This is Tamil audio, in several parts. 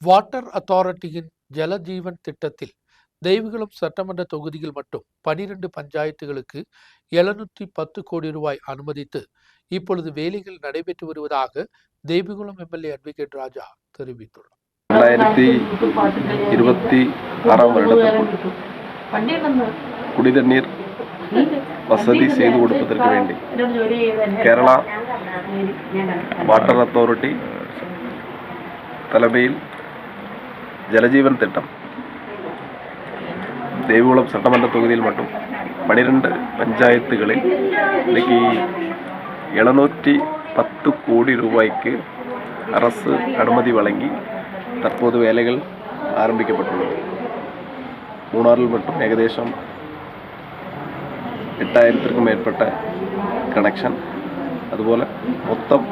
வாட்டர் அத்தாரிட்டியின் ஜலஜீவன் திட்டத்தில் தெய்வகுளம் சட்டமன்ற தொகுதியில் மட்டும் 12 பஞ்சாயத்துகளுக்கு 710 கோடி ரூபாய் அனுமதித்து இப்பொழுது வேலைகள் நடைபெற்று வருவதாக தெய்வகுளம் எம்எல்ஏ அட்வொகேட் ராஜா தெரிவித்துள்ளார். 2026 வருடத்திற்குள் குடிதண்ணீர் வசதி செய்து கொடுப்பதற்கு வேண்டி கேரளா வாட்டர் அத்தாரிட்டி தலைமையில் ஜலஜீவன் திட்டம் தெய்வகுளம் சட்டமன்ற தொகுதியில் மட்டும் 12 பஞ்சாயத்துகளில் இன்றைக்கி 710 கோடி ரூபாய்க்கு அரசு அனுமதி வழங்கி தற்போது வேலைகள் ஆரம்பிக்கப்பட்டுள்ளது. மூணாறில் மட்டும் ஏகദേശம் 8000க்கும் மேற்பட்ட கனெக்ஷன், அதுபோல் மொத்தம்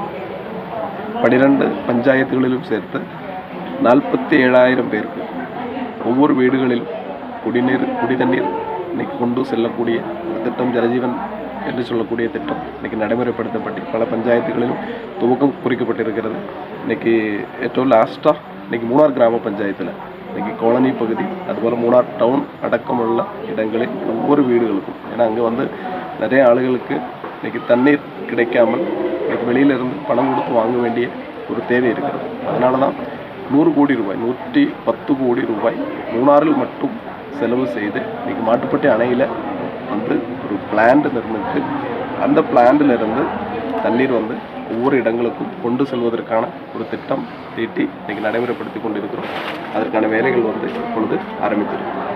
12 பஞ்சாயத்துகளிலும் சேர்த்து 47,000 பேருக்கு ஒவ்வொரு வீடுகளிலும் குடிதண்ணீர் இன்னைக்கு கொண்டு செல்லக்கூடிய திட்டம் ஜலஜீவன் என்று சொல்லக்கூடிய திட்டம் இன்றைக்கி நடைமுறைப்படுத்தப்பட்டு பல பஞ்சாயத்துகளிலும் துவக்கம் குறிக்கப்பட்டிருக்கிறது. இன்றைக்கி ഏറ്റവും ലാസ്റ്റാக இன்றைக்கி மூணார் கிராம பஞ்சாயத்தில் இன்றைக்கி காலனி பகுதி அதுபோல் மூணார் டவுன் அடக்கமுள்ள இடங்களில் ஒவ்வொரு வீடுகளுக்கும், ஏன்னா அங்கே வந்து நிறைய ஆளுகளுக்கு இன்றைக்கி தண்ணீர் கிடைக்காமல் இன்றைக்கி வெளியிலிருந்து பணம் கொடுத்து வாங்க வேண்டிய ஒரு தேவை இருக்கிறது. அதனால தான் 100 கோடி ரூபாய் 110 கோடி ரூபாய் மூணாறில் மட்டும் செலவு செய்து இன்றைக்கி மாட்டுப்பட்டி அணையில் வந்து ஒரு பிளான்ட் நிர்மித்து அந்த பிளான்ட்டிலிருந்து தண்ணீர் வந்து ஒவ்வொரு இடங்களுக்கும் கொண்டு செல்வதற்கான ஒரு திட்டம் தீட்டி இன்றைக்கி நடைமுறைப்படுத்தி கொண்டிருக்கிறோம். அதற்கான வேலைகள் வந்து இப்பொழுது ஆரம்பித்திருக்கிறோம்.